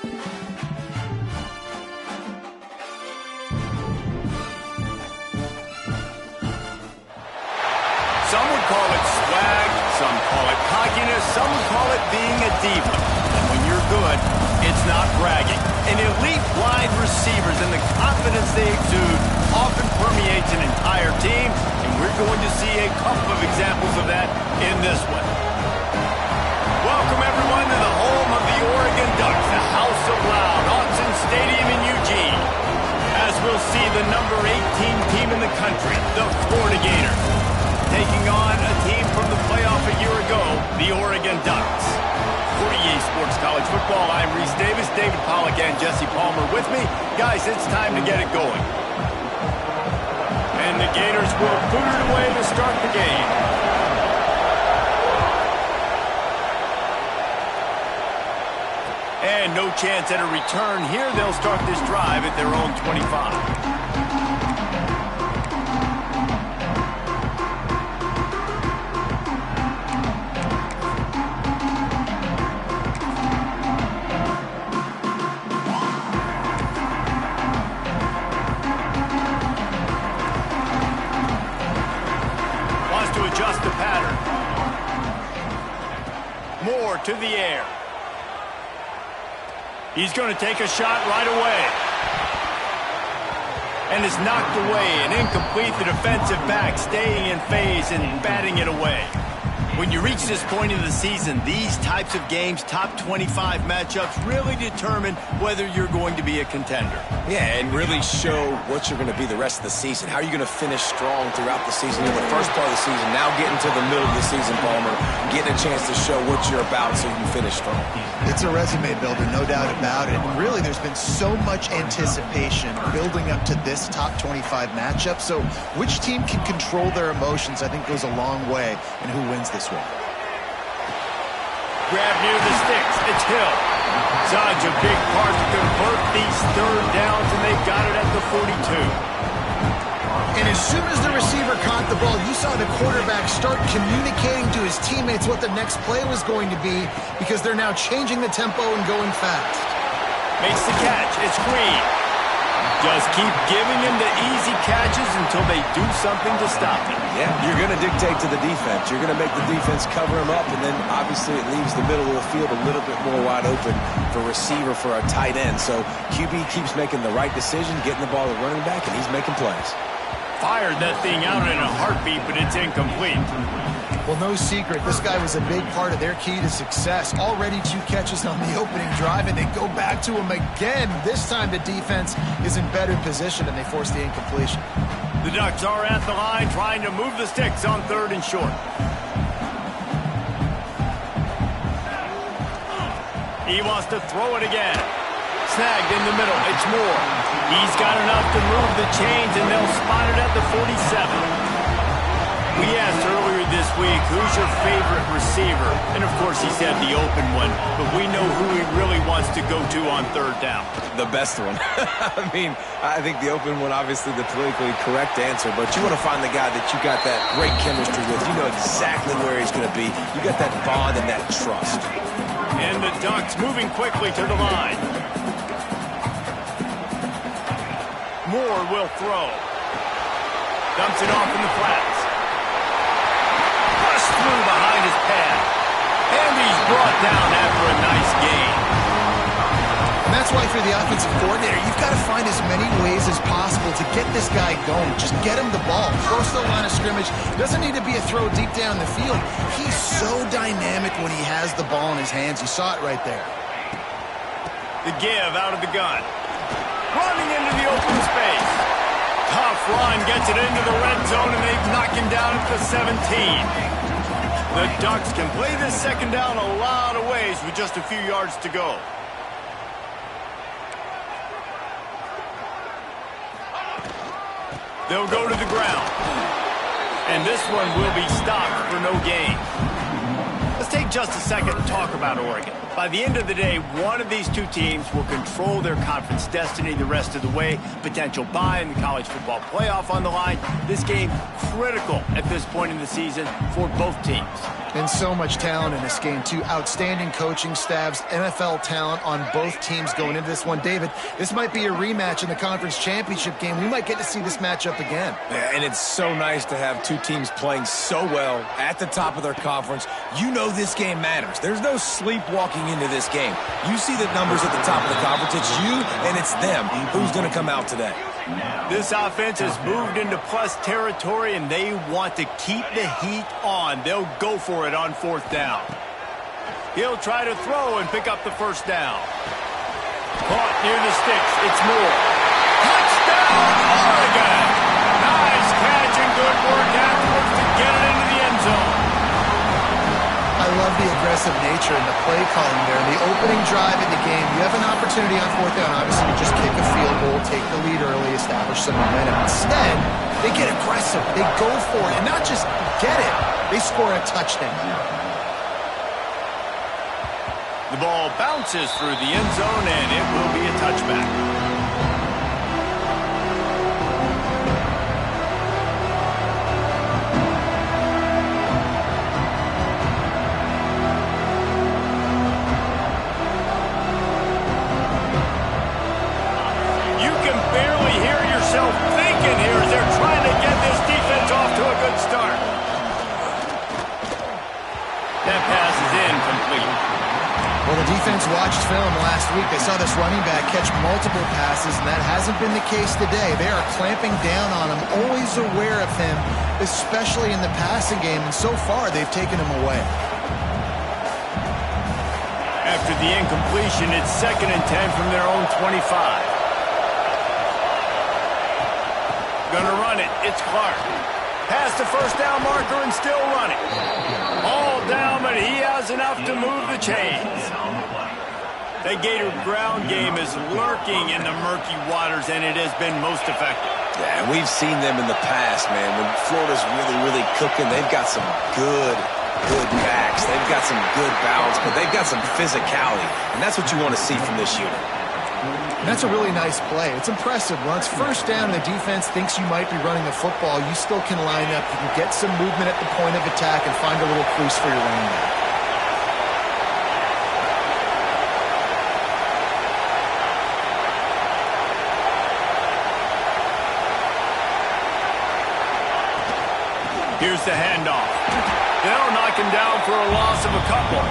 Some would call it swag, some call it cockiness, some would call it being a diva. And when you're good, it's not bragging. An elite wide receivers and the confidence they exude often permeates an entire team, and we're going to see a couple of examples of that in this one. Welcome, everyone, to the home of the Oregon Ducks, the House of Loud, Autzen Stadium in Eugene. As we'll see the number 18 team in the country, the Florida Gators, taking on a team from the playoff a year ago, the Oregon Ducks. For EA Sports College Football, I'm Reese Davis, David Pollack, and Jesse Palmer with me. Guys, it's time to get it going. And the Gators will boot it away to start the game. And no chance at a return here. They'll start this drive at their own 25. To the air. He's going to take a shot right away. And is knocked away and incomplete. The defensive back staying in phase and batting it away. When you reach this point in the season, these types of games, top 25 matchups, really determine whether you're going to be a contender. Yeah, and really show what you're going to be the rest of the season. How are you going to finish strong throughout the season? In the first part of the season, now getting to the middle of the season, Palmer, getting a chance to show what you're about so you can finish strong. It's a resume builder, no doubt about it. And really, there's been so much anticipation building up to this top 25 matchup. So which team can control their emotions, I think, goes a long way in who wins this one. Grab near the sticks. It's Hill. Such a big part to convert these third downs, and they've got it at the 42. And as soon as the receiver caught the ball, you saw the quarterback start communicating to his teammates what the next play was going to be, because they're now changing the tempo and going fast. Makes the catch. It's Green. Just keep giving him the easy catches until they do something to stop him. Yeah, you're going to dictate to the defense. You're going to make the defense cover him up, and then obviously it leaves the middle of the field a little bit more wide open for receiver, for a tight end. So QB keeps making the right decision, getting the ball to running back, and he's making plays. Fired that thing out in a heartbeat, but it's incomplete. Well, no secret, this guy was a big part of their key to success. Already 2 catches on the opening drive, and they go back to him again. This time the defense is in better position, and they force the incompletion. The Ducks are at the line trying to move the sticks on 3rd and short. He wants to throw it again. Snagged in the middle. It's Moore. He's got enough to move the chains, and they'll spot it at the 47. We asked earlier this week, who's your favorite receiver? And, of course, he said the open one, but we know who he really wants to go to on 3rd down. The best one. I mean, I think the open one, obviously the politically correct answer, but you want to find the guy that you got that great chemistry with. You know exactly where he's going to be. You got that bond and that trust. And the Ducks moving quickly to the line. Moore will throw. Dumps it off in the flats. Pushed through behind his pad. And he's brought down after a nice gain. And that's why for the offensive coordinator, you've got to find as many ways as possible to get this guy going. Just get him the ball. Close to the line of scrimmage. Doesn't need to be a throw deep down the field. He's so dynamic when he has the ball in his hands. You saw it right there. The give out of the gun. Running into the open space. Tough run gets it into the red zone, and they've knocked him down at the 17. The Ducks can play this 2nd down a lot of ways with just a few yards to go. They'll go to the ground. And this one will be stopped for no gain. Let's take just a second and talk about Oregon. By the end of the day, one of these two teams will control their conference destiny the rest of the way. Potential bye in the college football playoff on the line. This game critical at this point in the season for both teams. And so much talent in this game, too. Outstanding coaching staffs, NFL talent on both teams going into this one. David, this might be a rematch in the conference championship game. We might get to see this matchup again. Yeah, and it's so nice to have two teams playing so well at the top of their conference. You know this game matters. There's no sleepwalking into this game. You see the numbers at the top of the conference. It's you and it's them. Who's going to come out today? This offense has moved into plus territory, and they want to keep the heat on. They'll go for it on fourth down. He'll try to throw and pick up the first down. Caught near the sticks. It's Moore. Touchdown, Oregon! Nice catch and good work afterwards to get it into the end zone. I love the aggressive nature and the play calling there. In the opening drive in the game, you have an opportunity on fourth down, obviously, to just kick a field goal, take the lead early, establish some momentum. Instead, they get aggressive. They go for it, and not just get it. They score a touchdown. The ball bounces through the end zone, and it will be a touchback. Thinking here as they're trying to get this defense off to a good start. That pass is incomplete. Well, the defense watched film last week. They saw this running back catch multiple passes, and that hasn't been the case today. They are clamping down on him, always aware of him, especially in the passing game, and so far they've taken him away. After the incompletion, it's 2nd and 10 from their own 25. Gonna run it. It's Clark. Past the first down marker and still running. All down, but he has enough to move the chains. The Gator ground game is lurking in the murky waters, and it has been most effective. Yeah, and we've seen them in the past, man. When Florida's really cooking, they've got some good backs. They've got some good balance, but they've got some physicality, and that's what you want to see from this unit. And that's a really nice play. It's impressive. Once first down, the defense thinks you might be running the football. You still can line up. You can get some movement at the point of attack and find a little crease for your running back. Here's the handoff. They'll knock him down for a loss of a couple.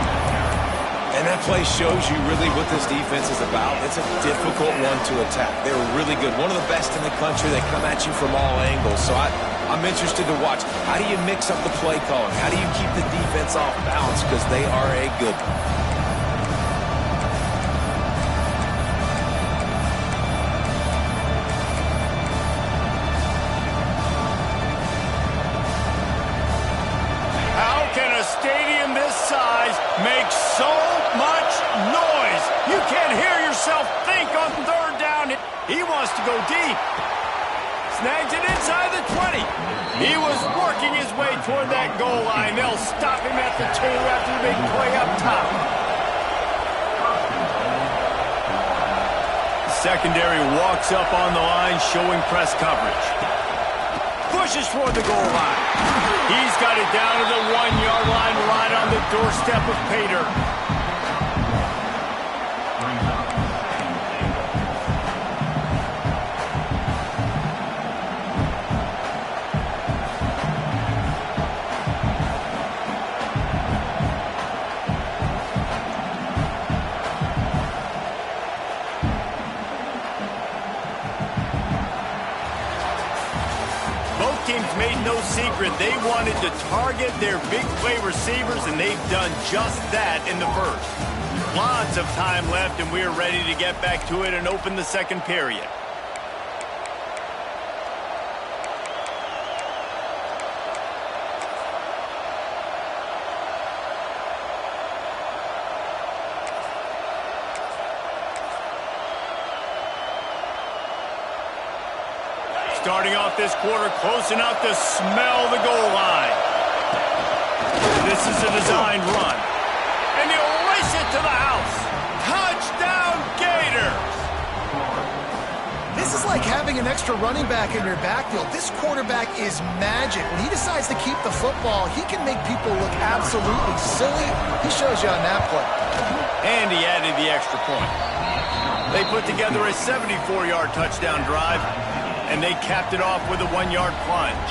And that play shows you really what this defense is about. It's a difficult one to attack. They're really good. One of the best in the country. They come at you from all angles. So I'm interested to watch. How do you mix up the play calling? How do you keep the defense off balance? Because they are a good one. How can a stadium this size make so much noise? You can't hear yourself think on third down. He wants to go deep. Snags it inside the 20. He was working his way toward that goal line. They'll stop him at the 2 after the big play up top. Secondary walks up on the line, showing press coverage. Pushes toward the goal line. He's got it down to the 1-yard line, right on the doorstep of Pater. Teams made no secret they wanted to target their big play receivers, and they've done just that in the first. Lots of time left, and we're ready to get back to it and open the second period. Starting off this quarter close enough to smell the goal line. This is a designed run. and he'll race it to the house. Touchdown, Gators! This is like having an extra running back in your backfield. This quarterback is magic. When he decides to keep the football, he can make people look absolutely silly. He shows you on that play. And he added the extra point. They put together a 74-yard touchdown drive, and they capped it off with a 1-yard plunge.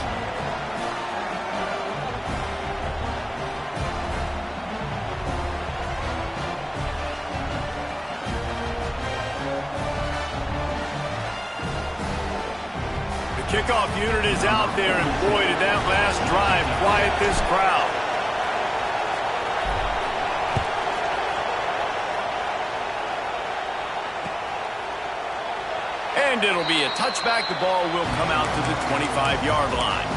Kickoff unit is out there, and boy, did that last drive quiet this crowd. And it'll be a touchback. The ball will come out to the 25-yard line.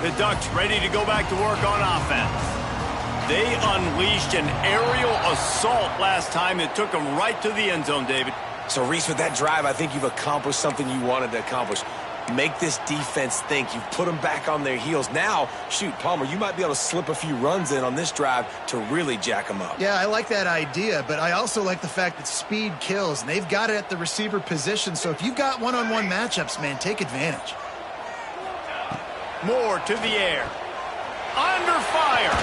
The Ducks ready to go back to work on offense. They unleashed an aerial assault last time that took them right to the end zone, David. So, Reese, with that drive, I think you've accomplished something you wanted to accomplish. Make this defense think. You've put them back on their heels. Now, shoot, Palmer, you might be able to slip a few runs in on this drive to really jack them up. Yeah, I like that idea, but I also like the fact that speed kills, and they've got it at the receiver position. So if you've got one-on-one matchups, man, take advantage. Moore to the air. Under fire.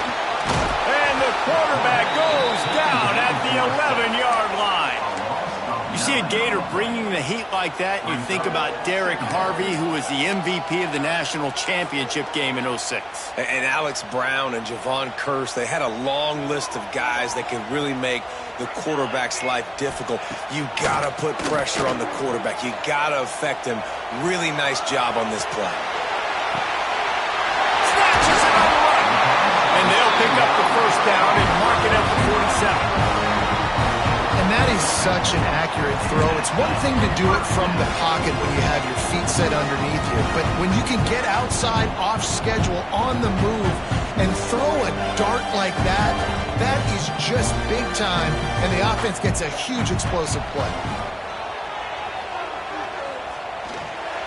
And the quarterback goes down at the 11-yard line. You see a Gator bringing the heat like that, you think about Derek Harvey, who was the MVP of the national championship game in '06. And Alex Brown and Javon Curse, they had a long list of guys that could really make the quarterback's life difficult. You got to put pressure on the quarterback. You got to affect him. Really nice job on this play. And they'll pick up the first down and mark it at the 47. And that is such an accurate throw. It's one thing to do it from the pocket when you have your feet set underneath you, but when you can get outside, off schedule, on the move, and throw a dart like that, that is just big time, and the offense gets a huge explosive play.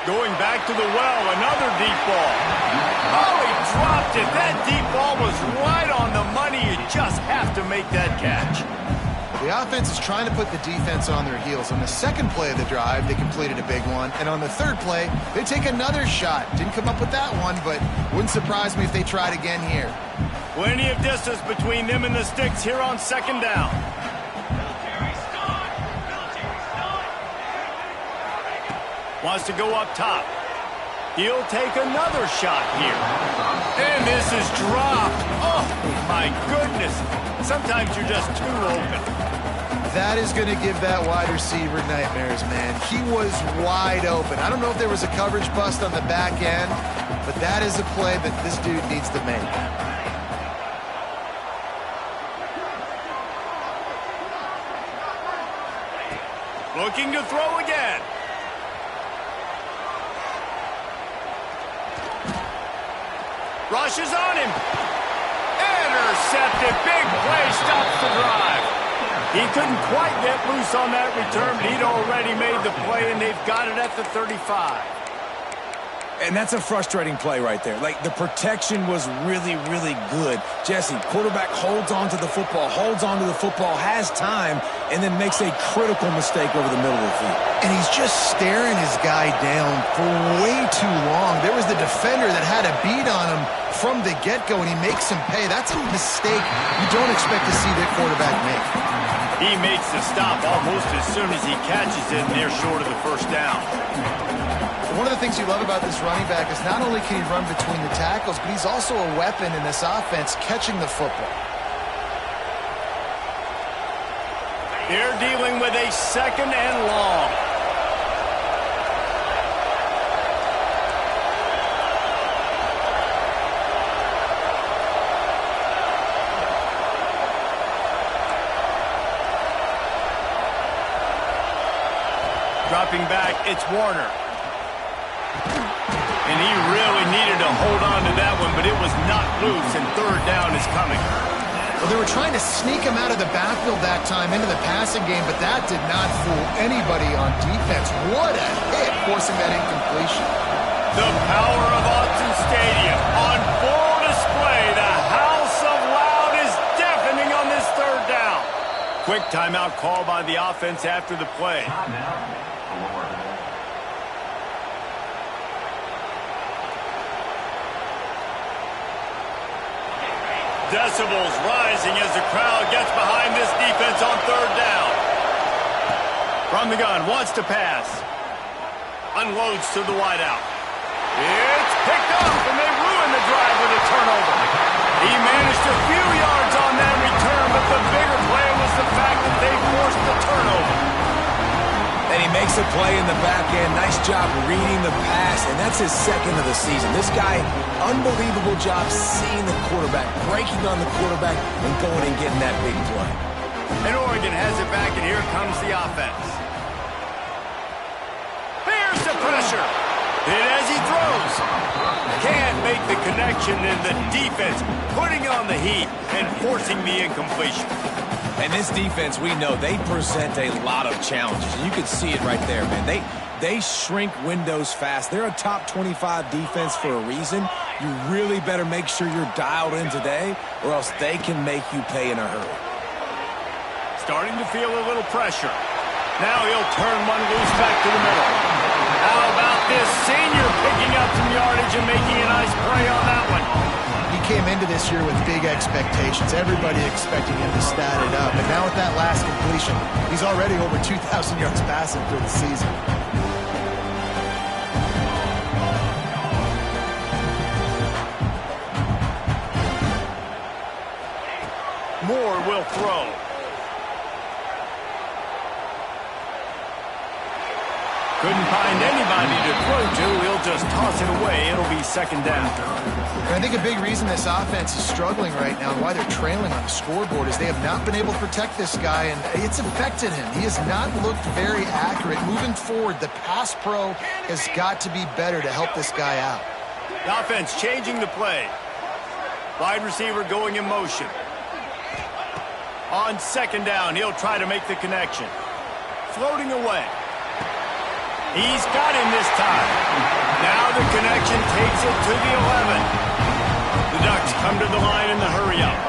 Going back to the well, another deep ball. Oh, he dropped it. That deep ball was right on the money. You just have to make that catch. The offense is trying to put the defense on their heels. On the second play of the drive, they completed a big one. And on the third play, they take another shot. Didn't come up with that one, but wouldn't surprise me if they tried again here. Plenty of distance between them and the sticks here on second down. Wants to go up top. He'll take another shot here. And this is dropped. Oh, my goodness. Sometimes you're just too open. That is going to give that wide receiver nightmares, man. He was wide open. I don't know if there was a coverage bust on the back end, but that is a play that this dude needs to make. Looking to throw again. Rushes on him. Intercepted. Big play stops the drive. He couldn't quite get loose on that return, but he'd already made the play, and they've got it at the 35. And that's a frustrating play right there. Like, the protection was really, really good. Jesse, quarterback holds on to the football, has time, and then makes a critical mistake over the middle of the field. And he's just staring his guy down for way too long. There was the defender that had a beat on him from the get-go, and he makes him pay. That's a mistake you don't expect to see that quarterback make. He makes the stop almost as soon as he catches it, and they're short of the first down. One of the things you love about this running back is not only can he run between the tackles, but he's also a weapon in this offense catching the football. They're dealing with a second and long. Dropping back, it's Warner. And and he really needed to hold on to that one, but it was not loose, and third down is coming. Well, they were trying to sneak him out of the backfield that time into the passing game, but that did not fool anybody on defense. What a hit, forcing that incompletion. The power of Autzen Stadium on full display. The house of loud is deafening on this third down. Quick timeout call by the offense after the play. Decibels rising as the crowd gets behind this defense on third down. From the gun, wants to pass. Unloads to the wideout. It's picked up, and they ruin the drive with a turnover. He managed a few yards on that return, but the bigger play was the fact that they forced the turnover. And he makes a play in the back end. Nice job reading the pass, and that's his second of the season. This guy, unbelievable job seeing the quarterback, breaking on the quarterback, and going and getting that big play. And Oregon has it back, and here comes the offense. Here's the pressure. Hit as he throws. Can't make the connection, and the defense putting on the heat and forcing the incompletion. And this defense, we know, they present a lot of challenges. And you can see it right there, man. They shrink windows fast. They're a top 25 defense for a reason. You really better make sure you're dialed in today, or else they can make you pay in a hurry. Starting to feel a little pressure. Now he'll turn one loose back to the middle. How about this senior picking up some yardage and making a nice play on that one? He came into this year with big expectations. Everybody expecting him to stat it up. And now with that last completion, he's already over 2,000 yards passing for the season. Moore will throw. Couldn't find anybody to throw to. He'll just toss it away. It'll be second down. And I think a big reason this offense is struggling right now and why they're trailing on the scoreboard is they have not been able to protect this guy, and it's affected him. He has not looked very accurate. Moving forward, the pass pro has got to be better to help this guy out. The offense changing the play. Wide receiver going in motion. On second down, he'll try to make the connection. Floating away. He's got him this time. Now the connection takes it to the 11. The Ducks come to the line in the hurry-up.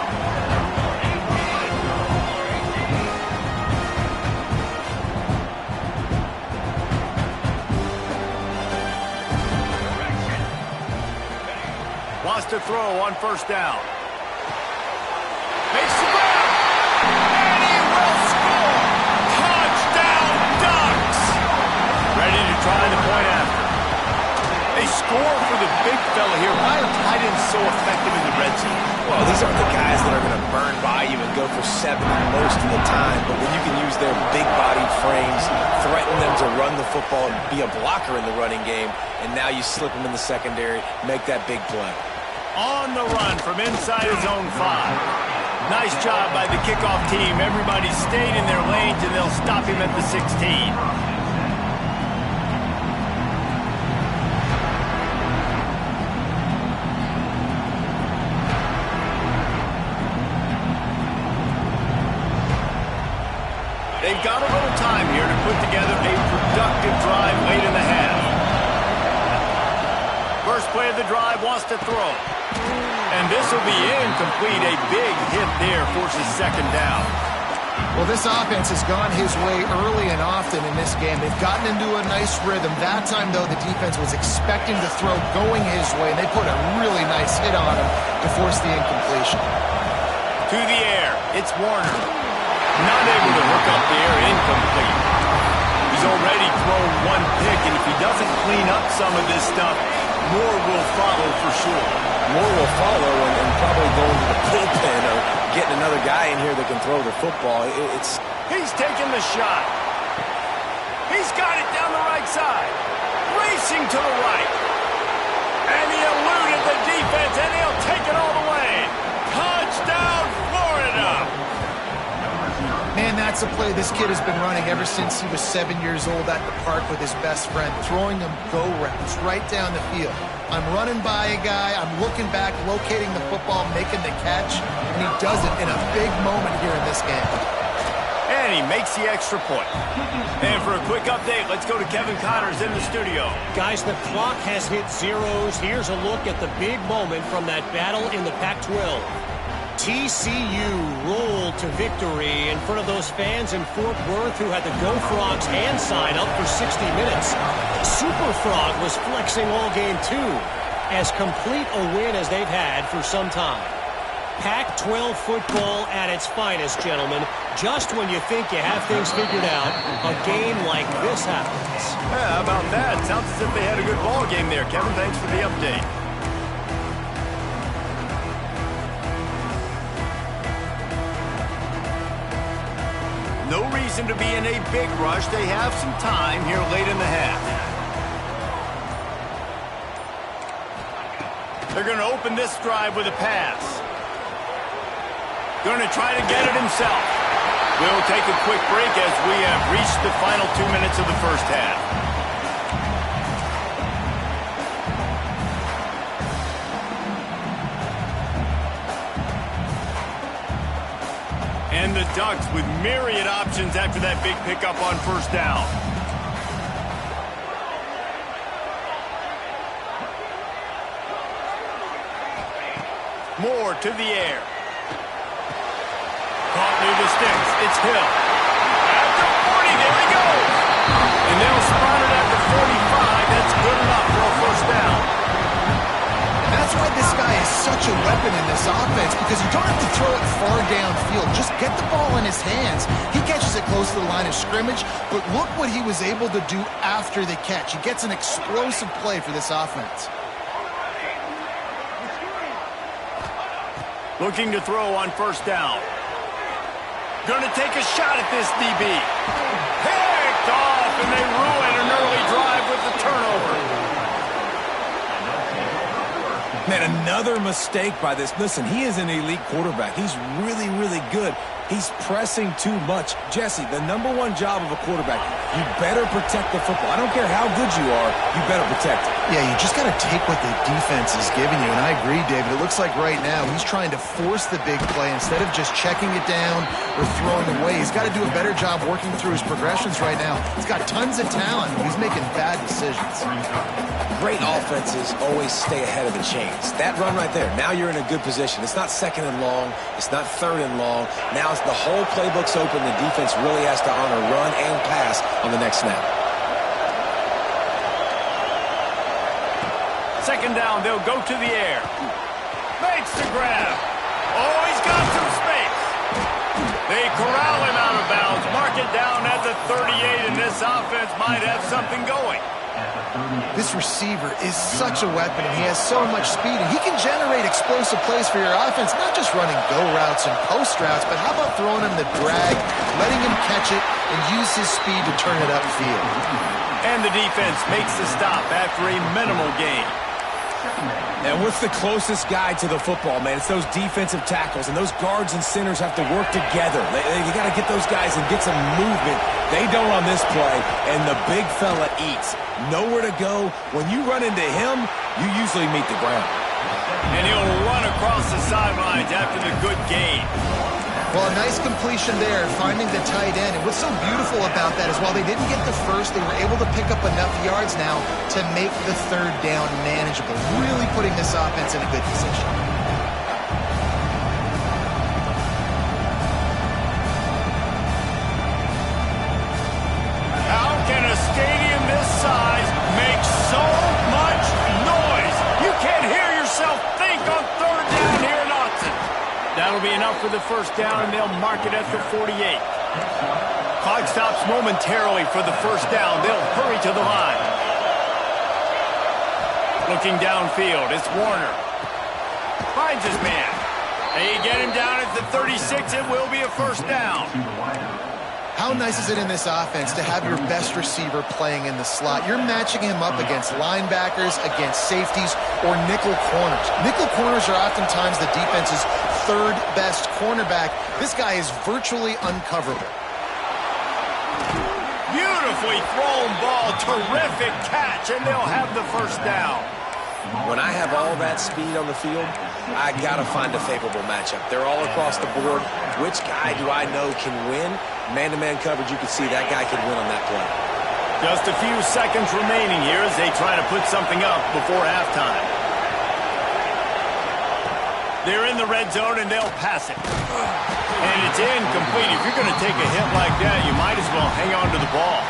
Wants to throw on first down. Makes the grab. And he will score. Touchdown, Ducks. Ready to try the point after. They score for the big fella here. Why are tight ends so effective in the red zone? Well, these aren't the guys that are going to burn by you and go for 70 most of the time, but when you can use their big-bodied frames, threaten them to run the football and be a blocker in the running game, and now you slip them in the secondary, make that big play. On the run from inside his own 5. Nice job by the kickoff team. Everybody stayed in their lanes, and they'll stop him at the 16. They've got a little time here to put together a productive drive late in the half. First play of the drive, wants to throw. And this will be incomplete. A big hit there forces second down. Well, this offense has gone his way early and often in this game. They've gotten into a nice rhythm. That time, though, the defense was expecting the throw going his way, and they put a really nice hit on him to force the incompletion. To the air, it's Warner. Not able to hook up there, incomplete. He's already thrown one pick, and if he doesn't clean up some of this stuff, more will follow for sure. More will follow and probably go into the bullpen or getting another guy in here that can throw the football. He's taking the shot. He's got it down the right side. Racing to the right. And he eluded the defense, and he'll take it all the way. Touchdown, Florida! Man, that's That's a play this kid has been running ever since he was 7 years old at the park with his best friend, throwing them go routes right down the field. I'm running by a guy, I'm looking back, locating the football, making the catch, and he does it in a big moment here in this game. And he makes the extra point. And for a quick update, let's go to Kevin Connors in the studio. Guys, the clock has hit zeros. Here's a look at the big moment from that battle in the Pac-12. TCU rolled to victory in front of those fans in Fort Worth who had the Go Frogs hand sign up for 60 minutes. Super Frog was flexing all game too. As complete a win as they've had for some time. Pac-12 football at its finest, gentlemen. Just when you think you have things figured out, a game like this happens. Yeah, how about that? Sounds as if they had a good ball game there. Kevin, thanks for the update. No reason to be in a big rush. They have some time here late in the half. They're going to open this drive with a pass. Going to try to get it himself. We'll take a quick break as we have reached the final 2 minutes of the first half. And the Ducks with myriad options after that big pickup on first down. Moore to the air. Caught near the sticks. It's Hill. At the 40, there he goes. And they'll spot it at the 45. That's good enough for a first down. That's why this guy is such a weapon in this offense, because you don't have to throw it far downfield. Just get the ball in his hands. He catches it close to the line of scrimmage, but look what he was able to do after the catch. He gets an explosive play for this offense. Looking to throw on first down. Going to take a shot at this DB. Picked off, and they ruin an early drive with the turnover. Man, another mistake by this. Listen, he is an elite quarterback. He's really, really good. He's pressing too much. Jesse, the #1 job of a quarterback, you better protect the football. I don't care how good you are, you better protect it. Yeah, you just got to take what the defense is giving you, and I agree, David. It looks like right now he's trying to force the big play instead of just checking it down or throwing away. He's got to do a better job working through his progressions right now. He's got tons of talent, but he's making bad decisions. Great offenses always stay ahead of the chains. That run right there, now you're in a good position. It's not 2nd and long. It's not 3rd and long. Now the whole playbook's open. The defense really has to honor run and pass on the next snap. 2nd down, they'll go to the air. Makes the grab. Oh, he's got some space. They corral him out of bounds. Mark it down at the 38, and this offense might have something going. This receiver is such a weapon, and he has so much speed, and he can generate explosive plays for your offense, not just running go routes and post routes, but how about throwing him the drag, letting him catch it, and use his speed to turn it upfield. And the defense makes the stop after a minimal gain. And what's the closest guy to the football, man? It's those defensive tackles, and those guards and centers have to work together. You got to get those guys and get some movement. They don't on this play, and the big fella eats. Nowhere to go. When you run into him, you usually meet the ground. And he'll run across the sidelines after the good gain. Well, a nice completion there, finding the tight end. And what's so beautiful about that is while they didn't get the first, they were able to pick up enough yards now to make the 3rd down manageable, really putting this offense in a good position. How can a stadium this size make so much noise? You can't hear yourself think on 3rd down here in Austin. That'll be enough for the first down, and they'll mark it at the 48. Clock stops momentarily for the first down. They'll hurry to the line. Looking downfield, it's Warner. Finds his man. They get him down at the 36. It will be a first down. How nice is it in this offense to have your best receiver playing in the slot? You're matching him up against linebackers, against safeties, or nickel corners. Nickel corners are oftentimes the defense's 3rd best cornerback. This guy is virtually uncoverable. Beautifully thrown ball. Terrific catch, and they'll have the first down. When I have all that speed on the field, I got to find a favorable matchup. They're all across the board. Which guy do I know can win? Man-to-man coverage, you can see that guy can win on that play. Just a few seconds remaining here as they try to put something up before halftime. They're in the red zone, and they'll pass it. And it's incomplete. If you're going to take a hit like that, you might as well hang on to the ball.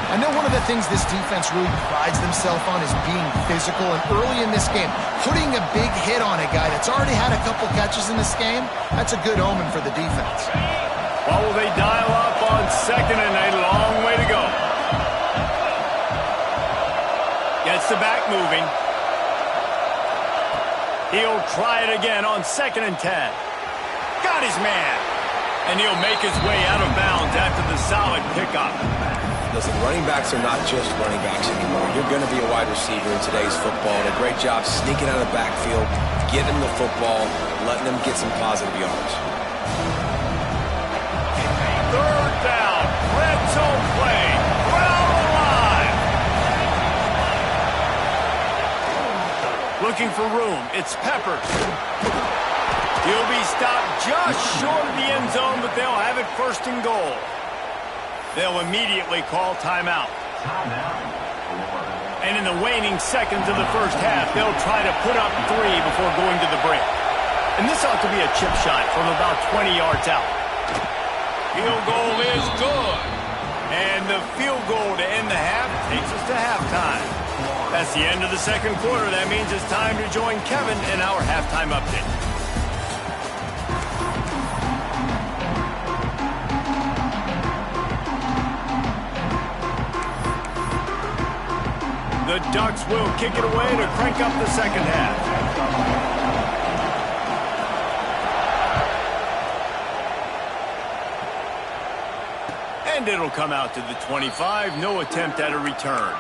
I know one of the things this defense really prides themselves on is being physical, and early in this game, putting a big hit on a guy that's already had a couple catches in this game, that's a good omen for the defense. What will they dial up on second and a long way to go? Gets the back moving. He'll try it again on 2nd and 10. Got his man. And he'll make his way out of bounds after the solid pickup. Listen, running backs are not just running backs anymore. You're going to be a wide receiver in today's football. And a great job sneaking out of the backfield, getting them the football, letting them get some positive yards. 3rd down. Red zone play. Crowd alive. Looking for room. It's Peppers. He'll be stopped just short of the end zone, but they'll have it 1st and goal. They'll immediately call timeout. And in the waning seconds of the first half, they'll try to put up 3 before going to the break. And this ought to be a chip shot from about 20 yards out. Field goal is good. And the field goal to end the half takes us to halftime. That's the end of the 2nd quarter. That means it's time to join Kevin in our halftime update. The Ducks will kick it away to crank up the 2nd half. And it'll come out to the 25. No attempt at a return.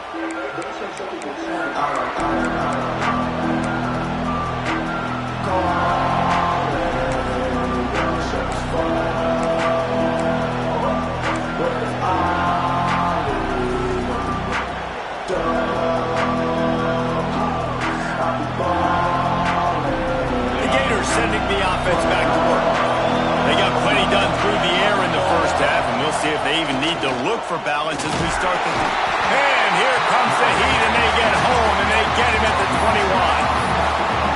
Sending the offense back to work. They got plenty done through the air in the first half, and we'll see if they even need to look for balance as we start the... And here comes the heat, and they get home, and they get him at the 21.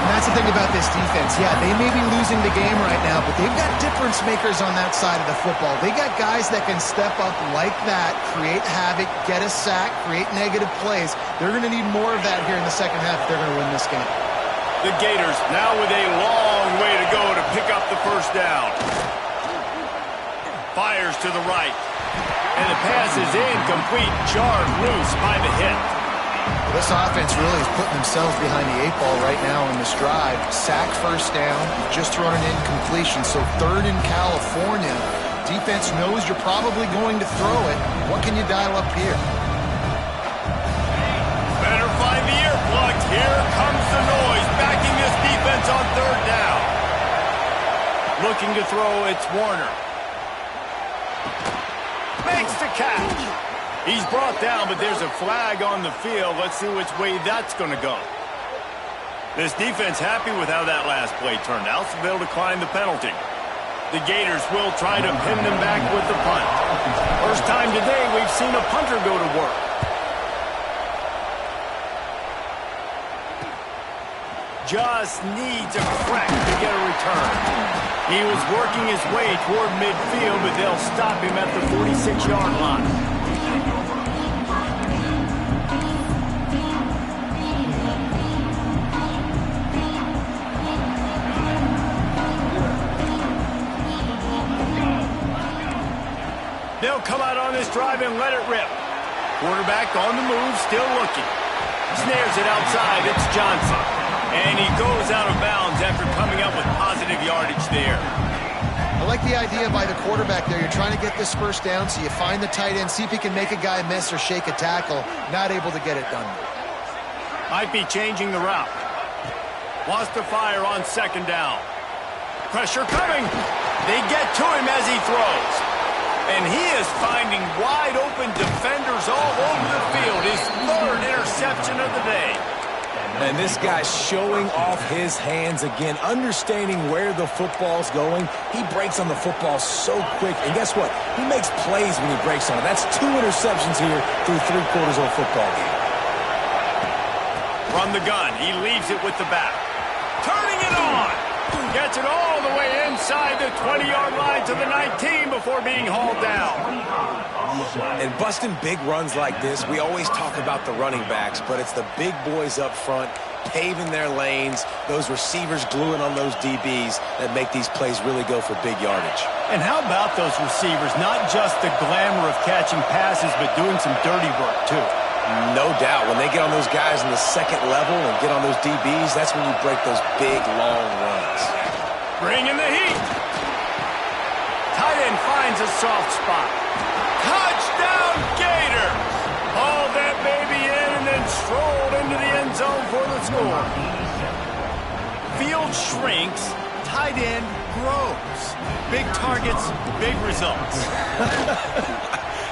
And that's the thing about this defense. Yeah, they may be losing the game right now, but they've got difference makers on that side of the football. They got guys that can step up like that, create havoc, get a sack, create negative plays. They're going to need more of that here in the 2nd half if they're going to win this game. The Gators now with a long way to go to pick up the 1st down. Fires to the right. And the pass is incomplete, jarred loose by the hit. Well, this offense really is putting themselves behind the 8 ball right now in this drive. Sack 1st down, just thrown an incompletion, so 3rd in California. Defense knows you're probably going to throw it. What can you dial up here? Better find the earplugs. Here comes the noise, backing this defense on 3rd down. Looking to throw, it's Warner. Makes the catch. He's brought down, but there's a flag on the field. Let's see which way that's going to go. This defense happy with how that last play turned out, so they'll decline the penalty. The Gators will try to pin them back with the punt. First time today we've seen a punter go to work. Just needs a crack to get a return. He was working his way toward midfield, but they'll stop him at the 46-yard line. They'll come out on this drive and let it rip. Quarterback on the move, still looking. Snares it outside, it's Johnson. And he goes out of bounds after coming up with positive yardage there. I like the idea by the quarterback there. You're trying to get this 1st down, so you find the tight end, see if he can make a guy miss or shake a tackle. Not able to get it done. Might be changing the route. Wants to fire on 2nd down. Pressure coming. They get to him as he throws. And he is finding wide-open defenders all over the field. His third interception of the day. And this guy's showing off his hands again, understanding where the football's going. He breaks on the football so quick. And guess what? He makes plays when he breaks on it. That's 2 interceptions here through 3/4 of a football game. From the gun, he leaves it with the back. Turning it on. Gets it all the way inside the 20-yard line to the 19 before being hauled down. And busting big runs like this, we always talk about the running backs, but it's the big boys up front paving their lanes, those receivers gluing on those DBs that make these plays really go for big yardage. And how about those receivers? Not just the glamour of catching passes, but doing some dirty work, too. No doubt. When they get on those guys in the second level and get on those DBs, that's when you break those big, long runs. Bringing the heat. Tight end finds a soft spot. Touchdown, Gators! Hauled that baby in and then strolled into the end zone for the score. Field shrinks, tight end grows. Big targets, big results.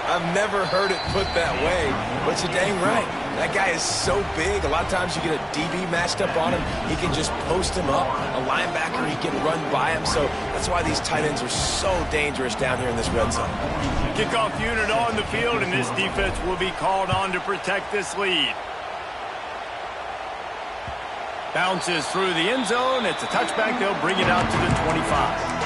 I've never heard it put that way, but you're dang right. That guy is so big. A lot of times you get a DB matched up on him. He can just post him up. A linebacker, he can run by him. So that's why these tight ends are so dangerous down here in this red zone. Kickoff unit on the field, and this defense will be called on to protect this lead. Bounces through the end zone. It's a touchback. They'll bring it out to the 25.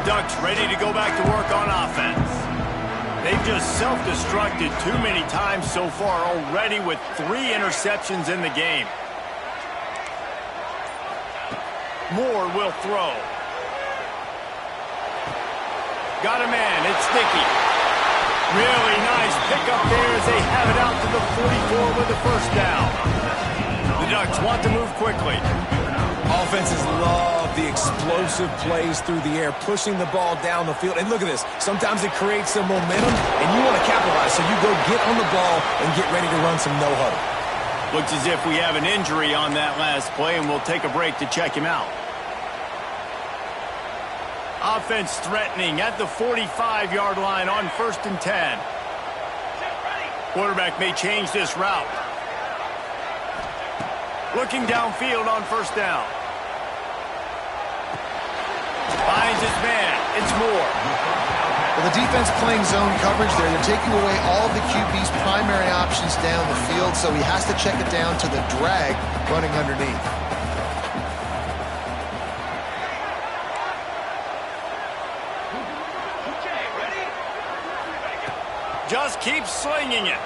Ducks ready to go back to work on offense. They've just self-destructed too many times so far already with 3 interceptions in the game. Moore will throw. Got a man. It's Sticky. Really nice pickup there as they have it out to the 44 with the first down. The Ducks want to move quickly. Offenses love the explosive plays through the air, pushing the ball down the field. And look at this. Sometimes it creates some momentum, and you want to capitalize. So you go get on the ball and get ready to run some no-huddle. Looks as if we have an injury on that last play, and we'll take a break to check him out. Offense threatening at the 45-yard line on 1st and 10. Quarterback may change this route. Looking downfield on 1st down. Finds his man. It's Moore. Well, the defense playing zone coverage there. They're taking away all of the QB's primary options down the field, so he has to check it down to the drag running underneath. Just keeps slinging it.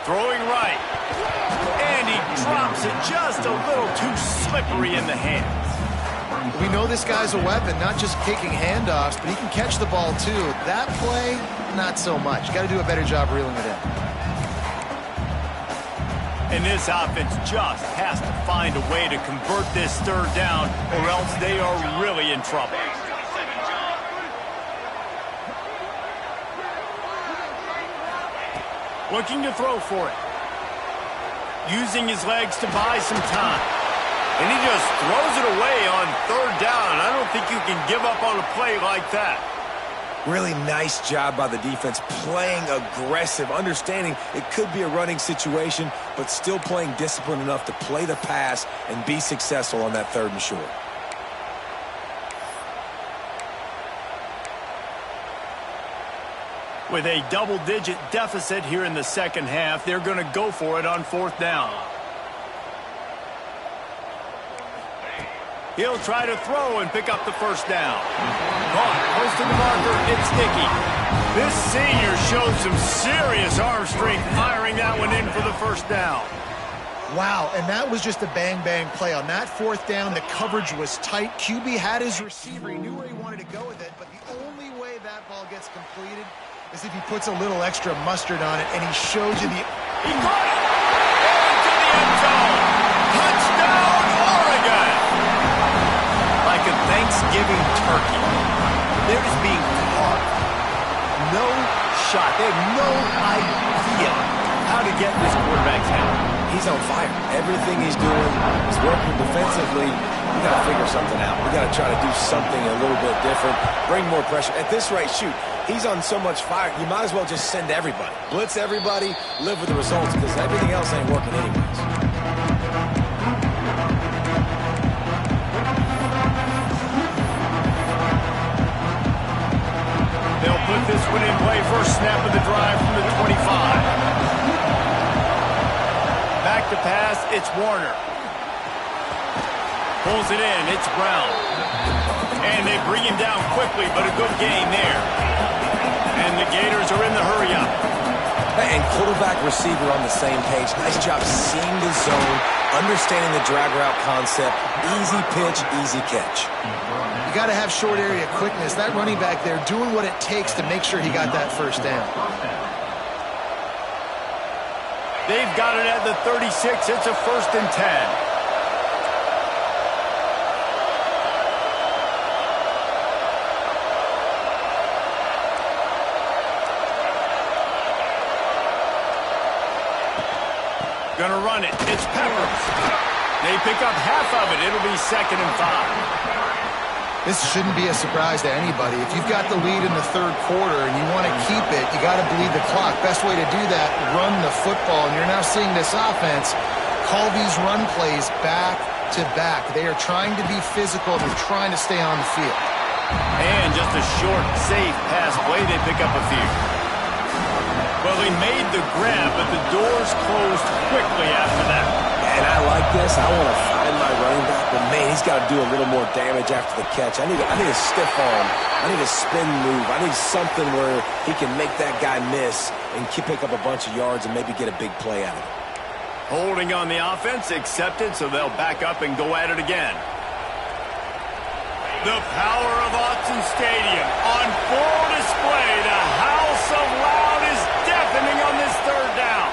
Throwing right. And he drops it just a little too slippery in the hands. We know this guy's a weapon, not just kicking handoffs, but he can catch the ball too. That play, not so much. Got to do a better job reeling it in. And this offense just has to find a way to convert this 3rd down, or else they are really in trouble. Looking to throw for it. Using his legs to buy some time. And he just throws it away on 3rd down. I don't think you can give up on a play like that. Really nice job by the defense, playing aggressive, understanding it could be a running situation, but still playing disciplined enough to play the pass and be successful on that 3rd and short. With a double-digit deficit here in the second half, they're going to go for it on 4th down. He'll try to throw and pick up the 1st down. Caught, close to the marker, it's Sticky. This senior showed some serious arm strength firing that one in for the 1st down. Wow, and that was just a bang-bang play. On that 4th down, the coverage was tight. QB had his receiver. He knew where he wanted to go with it, but the only way that ball gets completed is if he puts a little extra mustard on it, and he shows you the... He caught it! Into the end zone! Touchdown, Oregon! Like a Thanksgiving turkey. They're just being carved. No shot. They have no idea how to get this quarterback's head. he's on fire. Everything he's doing is working defensively. We got to figure something out. We got to try to do something a little bit different, bring more pressure. At this rate, shoot, he's on so much fire, you might as well just send everybody. Blitz everybody, live with the results, because everything else ain't working anyways. They'll put this one in play. First snap of the drive from the 25. Back to pass, it's Warner. Pulls it in, it's Brown. And they bring him down quickly, but a good gain there. And the Gators are in the hurry-up. And quarterback receiver on the same page. Nice job seeing the zone, understanding the drag route concept. Easy pitch, easy catch. You got to have short area quickness. That running back there doing what it takes to make sure he got that first down. They've got it at the 36. It's a 1st and 10. Gonna run it. It's Peppers. They pick up half of it. It'll be 2nd and 5. This shouldn't be a surprise to anybody. If you've got the lead in the 3rd quarter and you want to keep it, you got to bleed the clock. Best way to do that, run the football. And you're now seeing this offense call these run plays back to back. They are trying to be physical. They're trying to stay on the field. And just a short, safe pass play. They pick up a few. Well, they made the grab, but the doors closed quickly after that. And I like this. I want to find my running back, but man, he's got to do a little more damage after the catch. I need a stiff arm. I need a spin move. I need something where he can make that guy miss and pick up a bunch of yards and maybe get a big play out of it. Holding on the offense, accepted, so they'll back up and go at it again. The power of Autzen Stadium on full display. The house of loud is deafening on this 3rd down.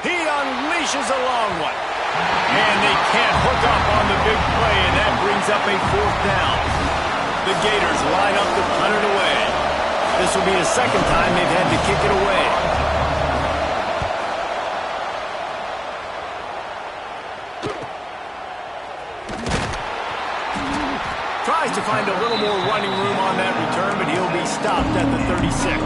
He unleashes a long one. And they can't hook up on the big play, and that brings up a 4th down. The Gators line up to punt it away. This will be the 2nd time they've had to kick it away. Tries to find a little more running room on that return, but he'll be stopped at the 36.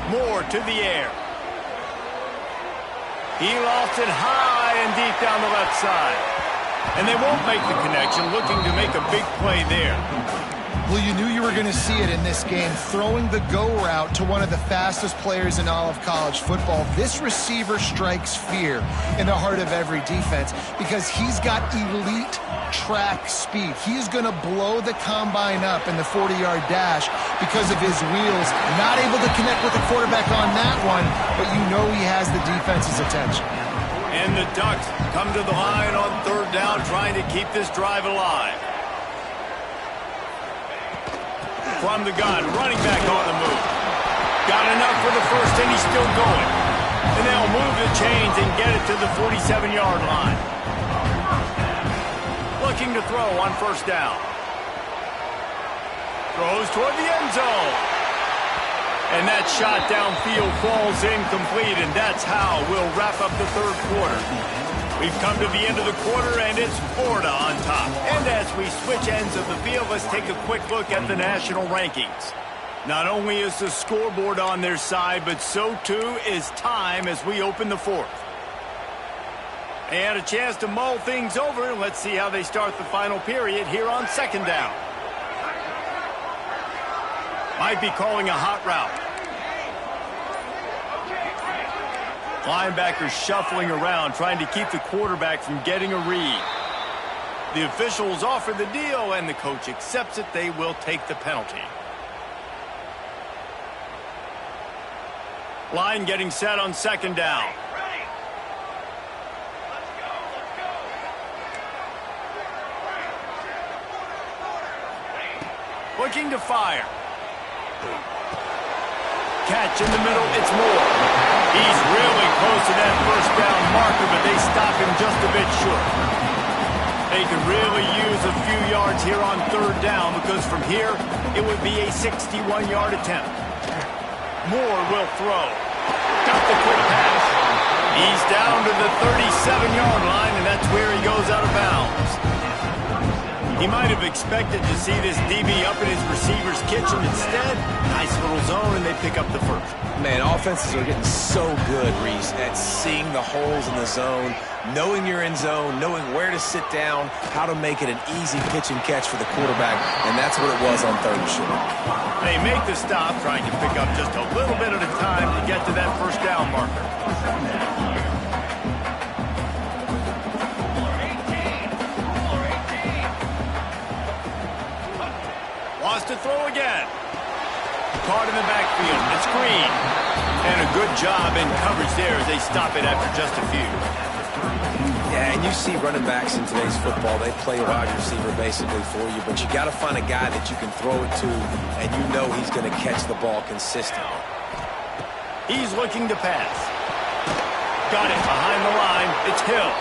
Moore to the air. He lost it high and deep down the left side. And they won't make the connection, looking to make a big play there. Well, you knew you were going to see it in this game, throwing the go route to one of the fastest players in all of college football. This receiver strikes fear in the heart of every defense because he's got elite track speed. He's going to blow the combine up in the 40-yard dash because of his wheels. Not able to connect with the quarterback on that one, but you know he has the defense's attention. And the Ducks come to the line on 3rd down, trying to keep this drive alive. From the gun, running back on the move. Got enough for the 1st, and he's still going. And they'll move the chains and get it to the 47-yard line. Looking to throw on 1st down. Throws toward the end zone. And that shot downfield falls incomplete, and that's how we'll wrap up the 3rd quarter. We've come to the end of the quarter, and it's Florida on top. And as we switch ends of the field, let's take a quick look at the national rankings. Not only is the scoreboard on their side, but so too is time as we open the 4th. They had a chance to mull things over. Let's see how they start the final period here on 2nd down. Might be calling a hot route. Linebackers shuffling around, trying to keep the quarterback from getting a read. The officials offer the deal, and the coach accepts it. They will take the penalty. Line getting set on 2nd down. Looking to fire. Catch in the middle, it's Moore. He's really close to that 1st down marker, but they stop him just a bit short. They they could really use a few yards here on third down because from here, it would be a 61-yard attempt. Moore will throw. Got the quick pass. He's down to the 37-yard line, and that's where he goes out of bounds. He might have expected to see this DB up in his receiver's kitchen. Instead, nice little zone, and they pick up the first. Man, offenses are getting so good, Reese, at seeing the holes in the zone, knowing you're in zone, knowing where to sit down, how to make it an easy pitch and catch for the quarterback, and that's what it was on third and short. They make the stop, trying to pick up just a little bit at a time to get to that first down marker. Wants to throw again. Caught in the backfield. It's Green. And a good job in coverage there as they stop it after just a few. Yeah, and you see running backs in today's football, they play wide receiver basically for you, but you got to find a guy that you can throw it to, and you know he's going to catch the ball consistently. He's looking to pass. Got it behind the line. It's Hill.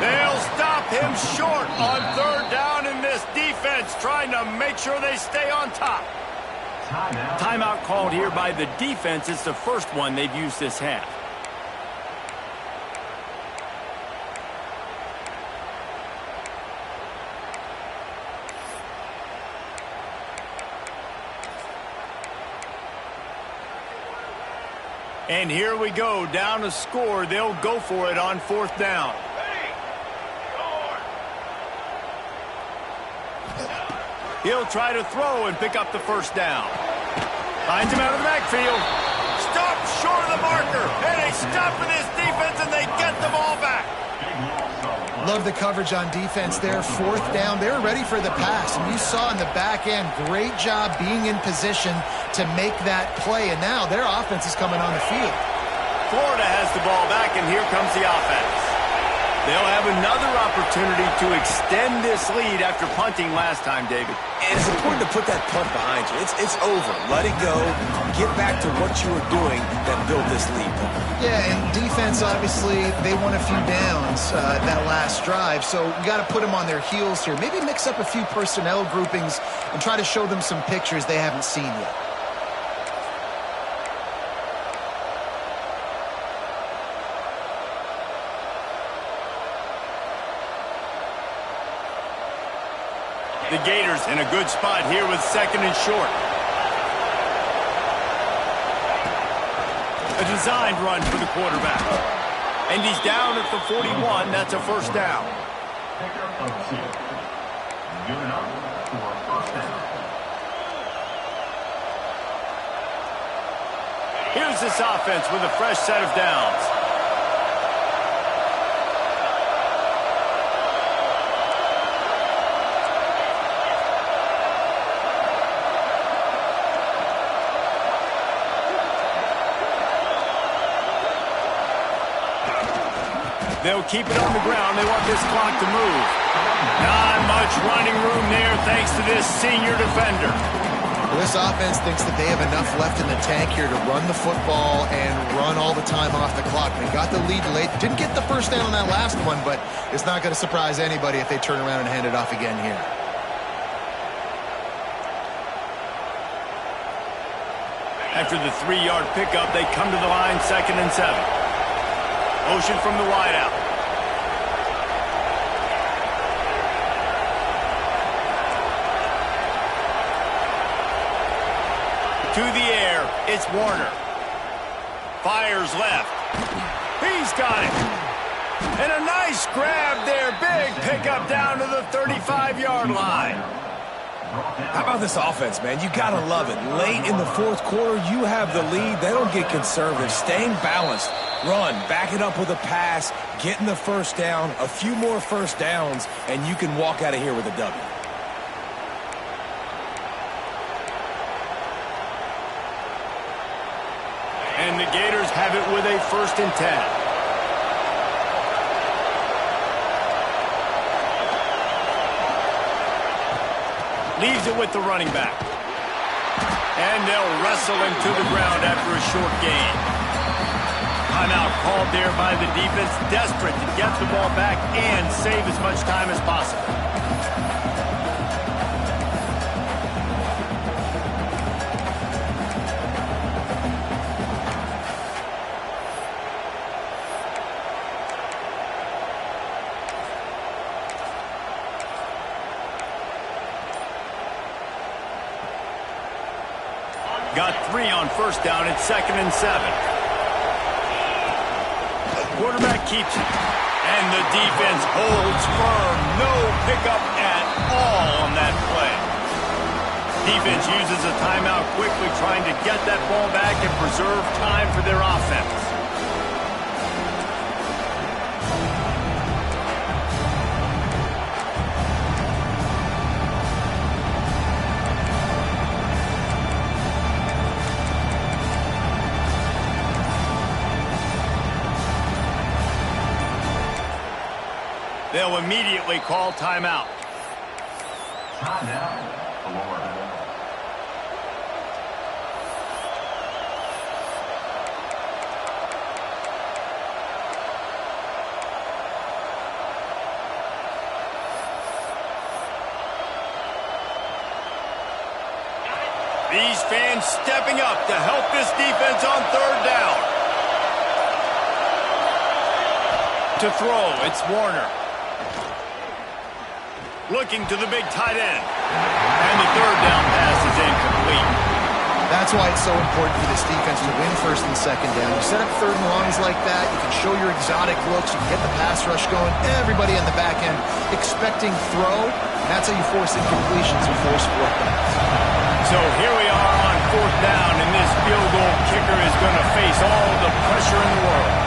They'll stop him short on third down in this defense, trying to make sure they stay on top. Timeout called here by the defense. It's the first one they've used this half. And here we go, down a score. They'll go for it on fourth down. He'll try to throw and pick up the first down. Finds him out of the backfield. Stopped short of the marker. And they stop with this defense and they get the ball back. Love the coverage on defense there. Fourth down. They were ready for the pass. And you saw in the back end, great job being in position to make that play. And now their offense is coming on the field. Florida has the ball back, and here comes the offense. They'll have another opportunity to extend this lead after punting last time, David. And it's important to put that punt behind you. It's over. Let it go. Get back to what you were doing that built this lead. Yeah, and defense, obviously, they won a few downs that last drive, so you got to put them on their heels here. Maybe mix up a few personnel groupings and try to show them some pictures they haven't seen yet. The Gators in a good spot here with second and short. A designed run for the quarterback. And he's down at the 41. That's a first down. Here's this offense with a fresh set of downs. They'll keep it on the ground. They want this clock to move. Not much running room there thanks to this senior defender. Well, this offense thinks that they have enough left in the tank here to run the football and run all the time off the clock. They got the lead late. Didn't get the first down on that last one, but it's not going to surprise anybody if they turn around and hand it off again here. After the 3-yard pickup, they come to the line, 2nd and 7. Motion from the wideout. To the air, it's Warner. Fires left. He's got it. And a nice grab there. Big pickup down to the 35-yard line. How about this offense, man? You got to love it. Late in the fourth quarter, you have the lead. They don't get conservative. Staying balanced. Run, back it up with a pass, getting the first down, a few more first downs, and you can walk out of here with a W. And the Gators have it with a 1st and 10. Leaves it with the running back. And they'll wrestle him to the ground after a short gain. timeout called there by the defense, desperate to get the ball back and save as much time as possible. Got 3 on first down at 2nd and 7. Quarterback keeps it. And the defense holds firm. No pickup at all on that play. Defense uses a timeout quickly, trying to get that ball back and preserve time for their offense. They'll immediately call timeout. Timeout, Florida. These fans stepping up to help this defense on 3rd down. To throw, it's Warner. Looking to the big tight end. And the 3rd down pass is incomplete. That's why it's so important for this defense to win 1st and 2nd down. You set up 3rd and longs like that, you can show your exotic looks, you can get the pass rush going, everybody on the back end expecting throw, and that's how you force incompletions and force 4th downs. So here we are on 4th down, and this field goal kicker is going to face all the pressure in the world.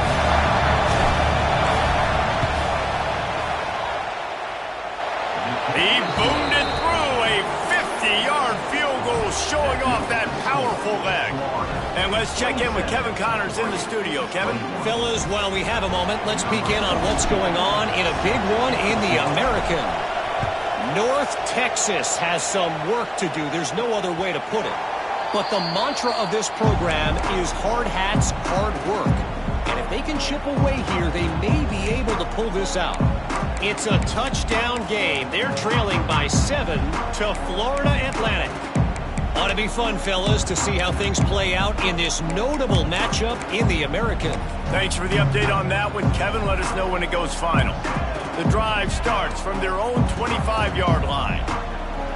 He boomed it through, a 50-yard field goal showing off that powerful leg. And let's check in with Kevin Connors in the studio. Kevin? Fellas, while we have a moment, let's peek in on what's going on in a big one in the American. North Texas has some work to do. There's no other way to put it. But the mantra of this program is hard hats, hard work. And if they can chip away here, they may be able to pull this out. It's a touchdown game. They're trailing by 7 to Florida Atlantic. Ought to be fun, fellas, to see how things play out in this notable matchup in the American. Thanks for the update on that one, Kevin. Let us know when it goes final. The drive starts from their own 25-yard line.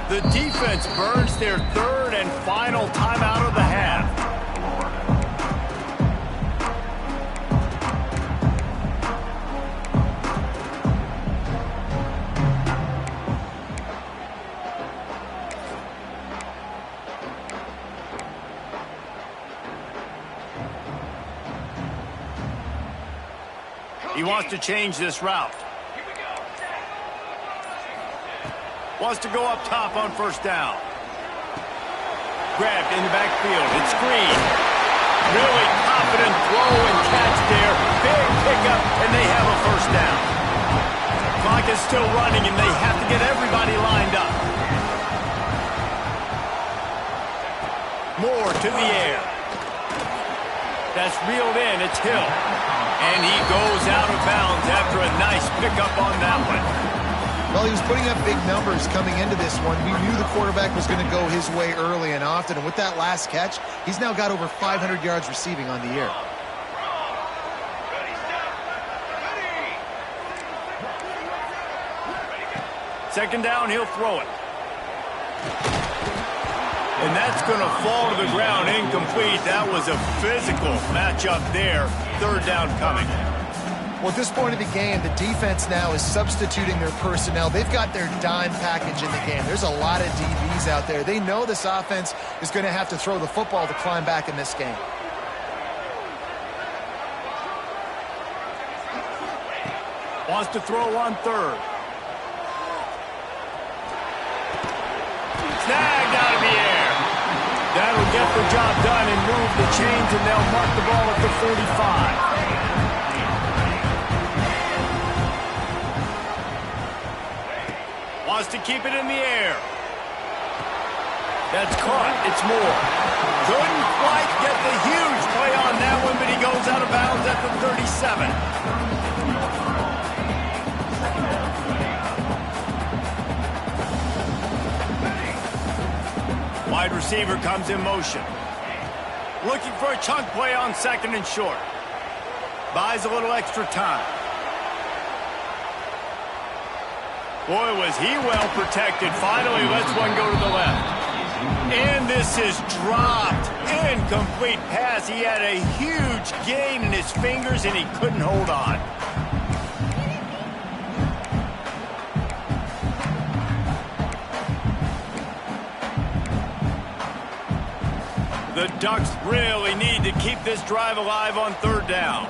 The defense burns their 3rd and final timeout of the half. He wants to change this route. Wants to go up top on 1st down. Grabbed in the backfield. It's screened. Really confident throw and catch there. Big pickup, and they have a 1st down. Clock is still running, and they have to get everybody lined up. Moore to the air. That's reeled in. It's Hill. And he goes out of bounds after a nice pickup on that one. Well, he was putting up big numbers coming into this one. We knew the quarterback was going to go his way early and often, and with that last catch, he's now got over 500 yards receiving on the year. Second down, he'll throw it. And that's going to fall to the ground incomplete. That was a physical matchup there. 3rd down coming. Well, at this point of the game, the defense now is substituting their personnel. They've got their dime package in the game. There's a lot of DBs out there. They know this offense is going to have to throw the football to climb back in this game. Wants to throw on 3rd. Snagged out of the air. That'll get the job done and move the chains, and they'll mark the ball at the 45. Wants to keep it in the air. That's caught. It's Moore. Couldn't quite get the huge play on that one, but he goes out of bounds at the 37. Wide receiver comes in motion. Looking for a chunk play on 2nd and short. Buys a little extra time. Boy, was he well protected. Finally lets one go to the left. And this is dropped. Incomplete pass. He had a huge gain in his fingers, and he couldn't hold on. The Ducks really need to keep this drive alive on 3rd down.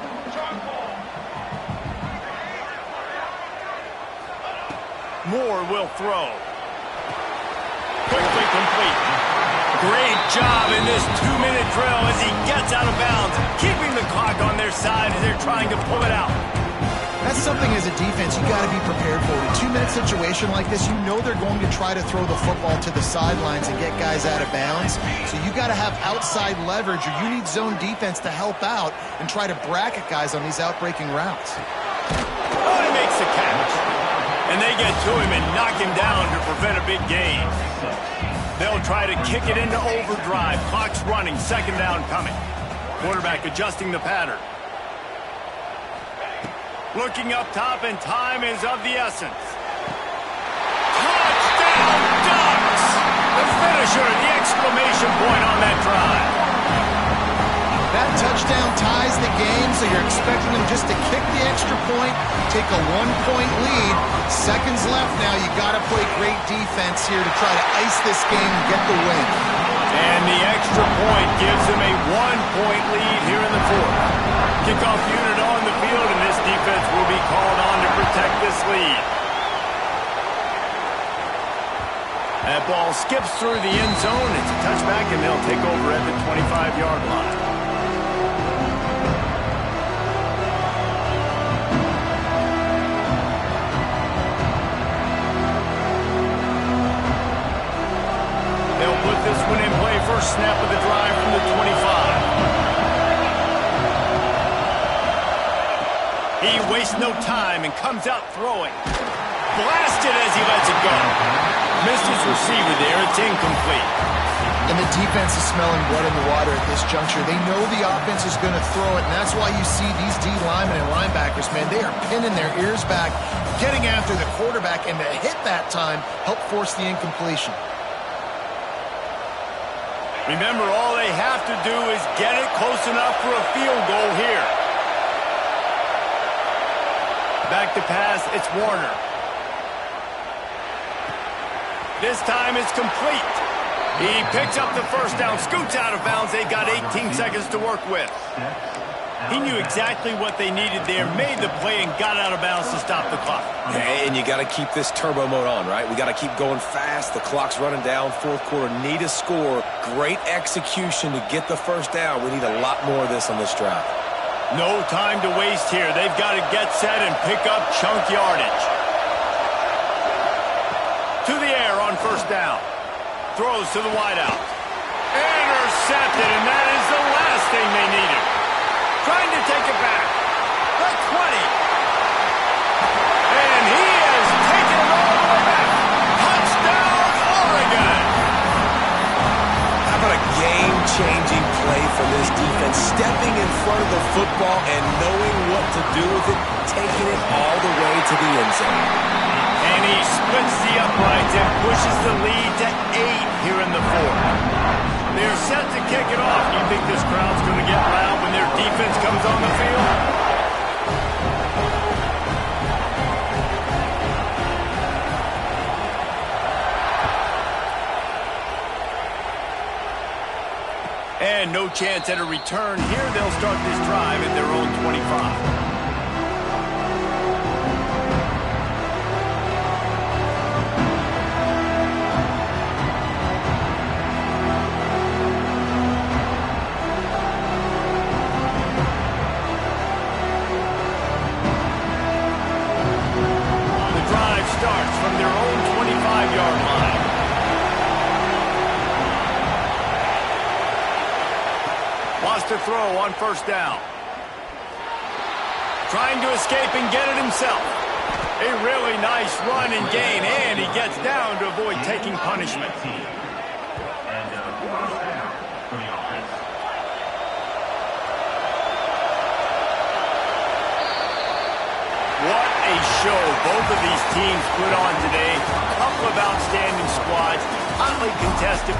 Moore will throw. Quickly complete. Great job in this 2-minute drill as he gets out of bounds, keeping the clock on their side as they're trying to pull it out. That's something as a defense you got to be prepared for. In a 2-minute situation like this, you know they're going to try to throw the football to the sidelines and get guys out of bounds. So you got to have outside leverage, or you need zone defense to help out and try to bracket guys on these outbreaking routes. Oh, he makes the catch. And they get to him and knock him down to prevent a big gain. They'll try to kick it into overdrive. Clock's running. 2nd down coming. Quarterback adjusting the pattern. Looking up top, and time is of the essence. Touchdown, Ducks! The finisher, the exclamation point on that drive. That touchdown ties the game, so you're expecting them just to kick the extra point, take a 1-point lead. Seconds left now. You got to play great defense here to try to ice this game and get the win. And the extra point gives them a 1-point lead here in the 4th. Kickoff unit on the field, and this defense will be called on to protect this lead. That ball skips through the end zone. It's a touchback, and they'll take over at the 25-yard line. They'll put this one in play. First snap of the drive from the 25. He wastes no time and comes out throwing. Blasted as he lets it go. Missed his receiver there. It's incomplete. And the defense is smelling blood in the water at this juncture. They know the offense is going to throw it, and that's why you see these D linemen and linebackers, man, they are pinning their ears back, getting after the quarterback, and to hit that time, help force the incompletion. Remember, all they have to do is get it close enough for a field goal here. Back to pass, it's Warner. This time it's complete. He picks up the first down, scoots out of bounds. They got 18 seconds to work with. He knew exactly what they needed there, made the play, and got out of bounds to stop the clock. And you got to keep this turbo mode on, right? We got to keep going fast. The clock's running down. 4th quarter, need a score. Great execution to get the first down. We need a lot more of this on this drive. No time to waste here. They've got to get set and pick up chunk yardage. To the air on first down. Throws to the wideout. Intercepted, and that is the last thing they needed. Trying to take it back. The 20. And he has taken it all the way back. Touchdown, Oregon. How about a game-changing play for this defense? Stepping in front of the football and knowing what to do with it, taking it all the way to the end zone. And he splits the uprights and pushes the lead to 8 here in the 4th. They're set to kick it off. Do you think this crowd's going to get loud when their defense comes on the field? And no chance at a return here. They'll start this drive at their own 25. Starts from their own 25-yard line. Lost to throw on first down. Trying to escape and get it himself. A really nice run and gain, and he gets down to avoid taking punishment. What a show both of these teams put on today. A couple of outstanding squads, hotly contested.